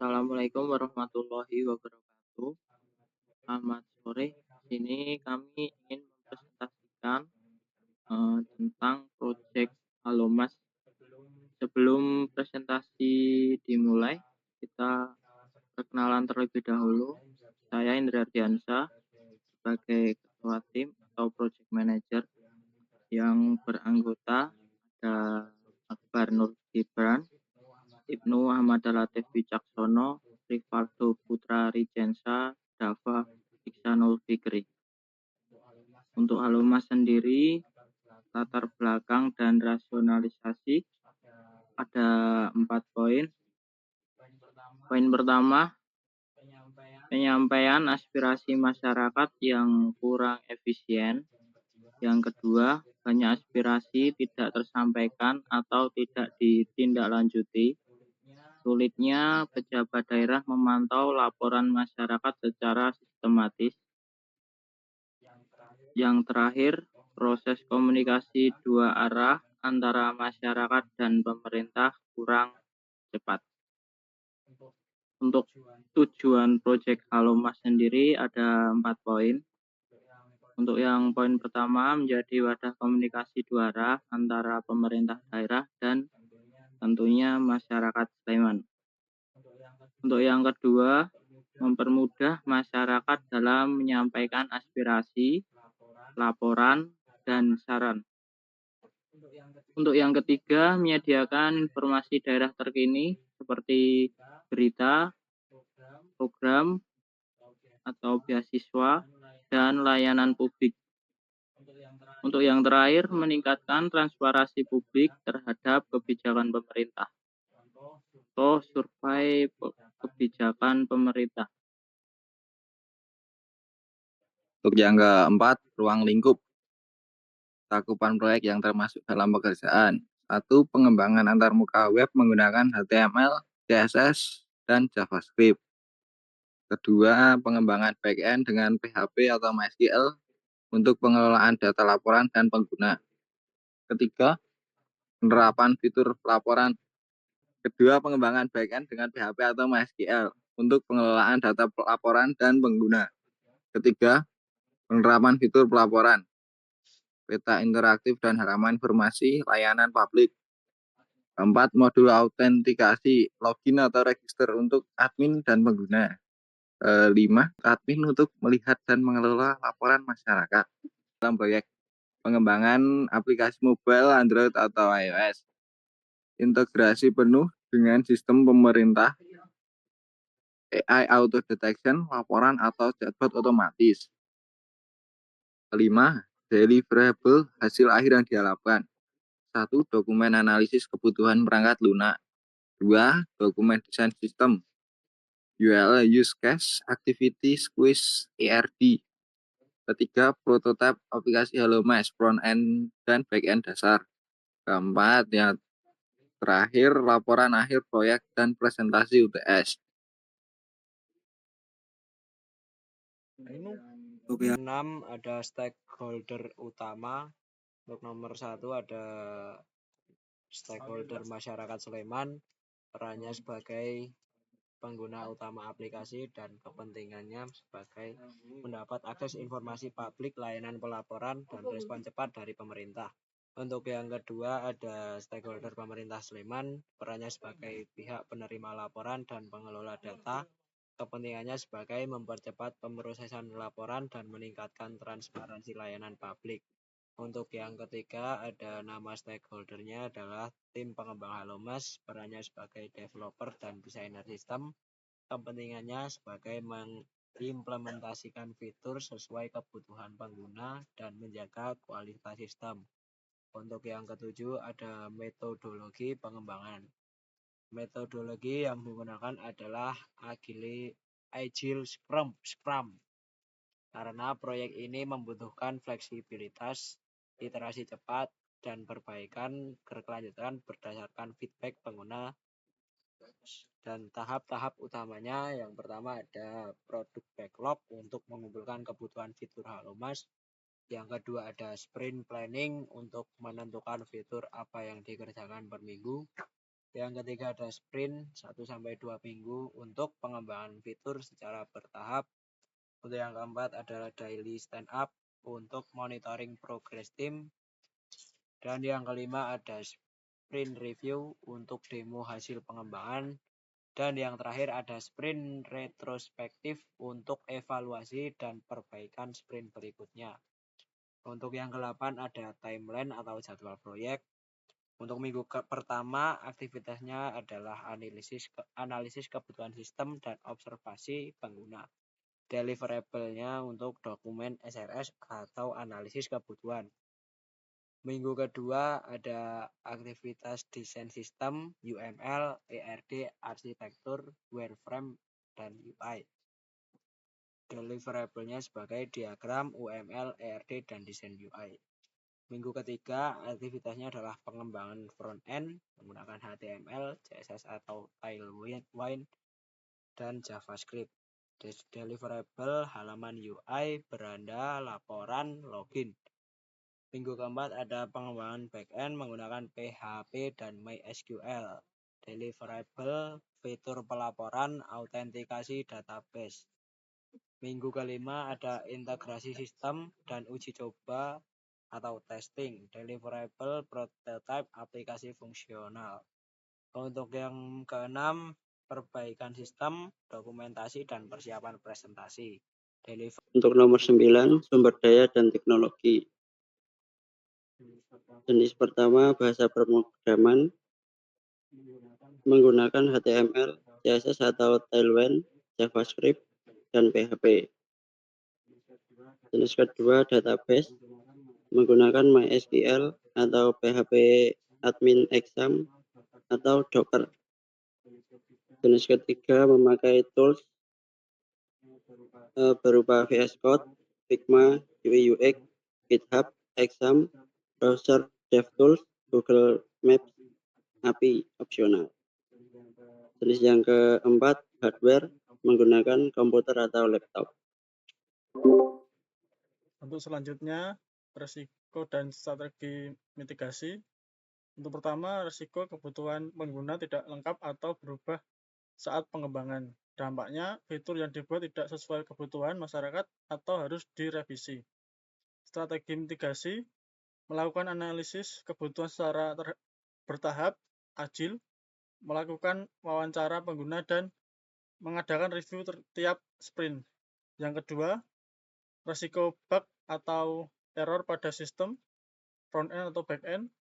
Assalamualaikum warahmatullahi wabarakatuh. Selamat sore. Di sini kami ingin mempresentasikan tentang proyek Halo Mas. Sebelum presentasi dimulai, kita perkenalan terlebih dahulu. Saya Indra Ardiansyah sebagai ketua tim atau project manager yang beranggota ada Akbar Nur Gibran, Ibnu Ahmad Latif Wicaksono, Rivaldo Putra Rijensa, Dava Iksanul Fikri. Untuk Halo Mas sendiri, latar belakang dan rasionalisasi ada 4 poin. Poin pertama, penyampaian aspirasi masyarakat yang kurang efisien. Yang kedua, banyak aspirasi tidak tersampaikan atau tidak ditindaklanjuti. Sulitnya pejabat daerah memantau laporan masyarakat secara sistematis. Yang terakhir, proses komunikasi dua arah antara masyarakat dan pemerintah kurang cepat. Untuk tujuan proyek Halo Mas sendiri ada 4 poin. Untuk yang poin pertama, menjadi wadah komunikasi dua arah antara pemerintah daerah dan tentunya masyarakat Sleman. Untuk yang kedua, mempermudah masyarakat dalam menyampaikan aspirasi, laporan, dan saran. Untuk yang ketiga, menyediakan informasi daerah terkini seperti berita, program, atau beasiswa, dan layanan publik. Untuk yang terakhir, meningkatkan transparansi publik terhadap kebijakan pemerintah atau survei kebijakan pemerintah. Untuk yang keempat, ruang lingkup cakupan proyek yang termasuk dalam pekerjaan. 1. Pengembangan antarmuka web menggunakan HTML, CSS, dan JavaScript. Kedua, pengembangan backend dengan PHP atau MySQL untuk pengelolaan data laporan dan pengguna. Ketiga, penerapan fitur laporan. Kedua, pengembangan backend dengan PHP atau MySQL untuk pengelolaan data laporan dan pengguna. Ketiga, penerapan fitur pelaporan, peta interaktif dan halaman informasi layanan publik. Keempat, modul autentikasi login atau register untuk admin dan pengguna. 5, admin untuk melihat dan mengelola laporan masyarakat dalam proyek pengembangan aplikasi mobile Android atau iOS. Integrasi penuh dengan sistem pemerintah, AI auto detection, laporan atau chatbot otomatis. 5, deliverable hasil akhir yang diharapkan. 1. Dokumen analisis kebutuhan perangkat lunak. 2. Dokumen desain sistem. UL use case activities quiz ERD. Ketiga, prototipe aplikasi Halo Mas front end dan back end dasar. Keempat, yang terakhir, laporan akhir proyek dan presentasi UTS. Untuk yang 6 ada stakeholder utama. Untuk nomor 1 ada stakeholder masyarakat Sleman, perannya sebagai pengguna utama aplikasi dan kepentingannya sebagai mendapat akses informasi publik, layanan pelaporan, dan respon cepat dari pemerintah. Untuk yang kedua ada stakeholder pemerintah Sleman, perannya sebagai pihak penerima laporan dan pengelola data, kepentingannya sebagai mempercepat pemrosesan laporan dan meningkatkan transparansi layanan publik. Untuk yang ketiga ada nama stakeholdernya adalah tim pengembang Halo Mas, perannya sebagai developer dan desainer sistem, kepentingannya sebagai mengimplementasikan fitur sesuai kebutuhan pengguna dan menjaga kualitas sistem. Untuk yang ketujuh ada metodologi pengembangan. Metodologi yang digunakan adalah Agile Scrum karena proyek ini membutuhkan fleksibilitas, iterasi cepat, dan perbaikan berkelanjutan berdasarkan feedback pengguna. Dan tahap-tahap utamanya yang pertama ada produk backlog untuk mengumpulkan kebutuhan fitur Halo Mas. Yang kedua ada sprint planning untuk menentukan fitur apa yang dikerjakan per minggu. Yang ketiga ada sprint 1-2 minggu untuk pengembangan fitur secara bertahap. Untuk yang keempat adalah daily stand up untuk monitoring progress tim. Dan yang kelima ada sprint review untuk demo hasil pengembangan. Dan yang terakhir ada sprint retrospektif untuk evaluasi dan perbaikan sprint berikutnya. Untuk yang ke-8 ada timeline atau jadwal proyek. Untuk minggu pertama aktivitasnya adalah analisis kebutuhan sistem dan observasi pengguna. Deliverable-nya untuk dokumen SRS atau analisis kebutuhan. Minggu kedua ada aktivitas desain sistem, UML, ERD, arsitektur, wireframe, dan UI. Deliverable-nya sebagai diagram, UML, ERD, dan desain UI. Minggu ketiga aktivitasnya adalah pengembangan front-end menggunakan HTML, CSS atau Tailwind, dan JavaScript. Deliverable halaman UI, beranda, laporan, login. Minggu keempat ada pengembangan backend menggunakan PHP dan MySQL. Deliverable fitur pelaporan, autentikasi database. Minggu kelima ada integrasi sistem dan uji coba atau testing. Deliverable prototype aplikasi fungsional. Untuk yang keenam perbaikan sistem, dokumentasi, dan persiapan presentasi. Untuk nomor 9, sumber daya dan teknologi. Jenis pertama, bahasa pemrograman menggunakan HTML, CSS atau Tailwind, JavaScript, dan PHP. Jenis kedua, database menggunakan MySQL atau PHP admin exam atau Docker. Jenis ketiga, memakai tools berupa VS Code, Figma, UI UX, GitHub, Exam, browser DevTools, Google Maps, API opsional. Jenis yang keempat, hardware menggunakan komputer atau laptop. Untuk selanjutnya, risiko dan strategi mitigasi. Untuk pertama, risiko kebutuhan pengguna tidak lengkap atau berubah saat pengembangan. Dampaknya, fitur yang dibuat tidak sesuai kebutuhan masyarakat atau harus direvisi. Strategi mitigasi, melakukan analisis kebutuhan secara bertahap, agil, melakukan wawancara pengguna, dan mengadakan review tiap sprint. Yang kedua, risiko bug atau error pada sistem, front-end atau back-end.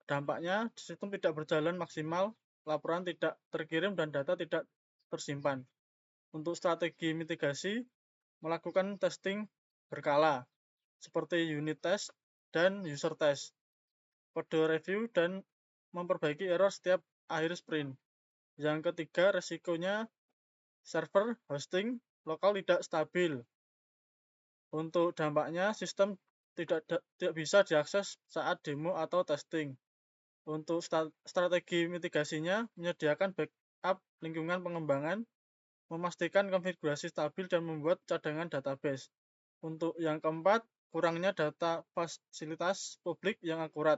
Dampaknya, sistem tidak berjalan maksimal, laporan tidak terkirim, dan data tidak tersimpan. Untuk strategi mitigasi, melakukan testing berkala, seperti unit test dan user test, kode review, dan memperbaiki error setiap akhir sprint. Yang ketiga, resikonya server, hosting, lokal tidak stabil. Untuk dampaknya, sistem tidak bisa diakses saat demo atau testing. Untuk strategi mitigasinya, menyediakan backup lingkungan pengembangan, memastikan konfigurasi stabil, dan membuat cadangan database. Untuk yang keempat, kurangnya data fasilitas publik yang akurat,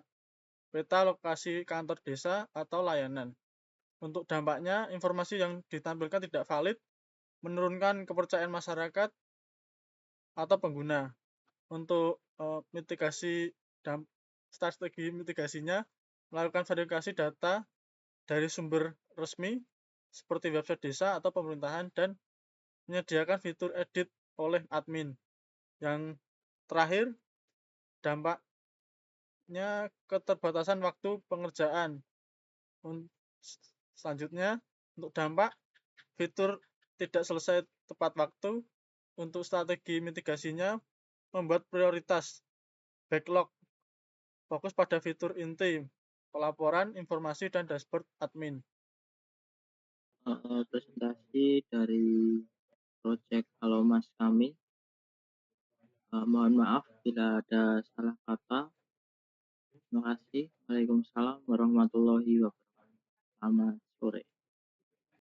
peta lokasi kantor desa atau layanan. Untuk dampaknya, informasi yang ditampilkan tidak valid, menurunkan kepercayaan masyarakat atau pengguna. Untuk mitigasi dan strategi mitigasinya, melakukan verifikasi data dari sumber resmi seperti website desa atau pemerintahan, dan menyediakan fitur edit oleh admin. Yang terakhir, dampaknya keterbatasan waktu pengerjaan. Selanjutnya, untuk dampak, fitur tidak selesai tepat waktu. Untuk strategi mitigasinya, membuat prioritas, backlog, fokus pada fitur inti, pelaporan, informasi, dan dashboard admin. Presentasi dari proyek Halo Mas kami. Mohon maaf bila ada salah kata. Terima kasih. Waalaikumsalam warahmatullahi wabarakatuh. Selamat sore.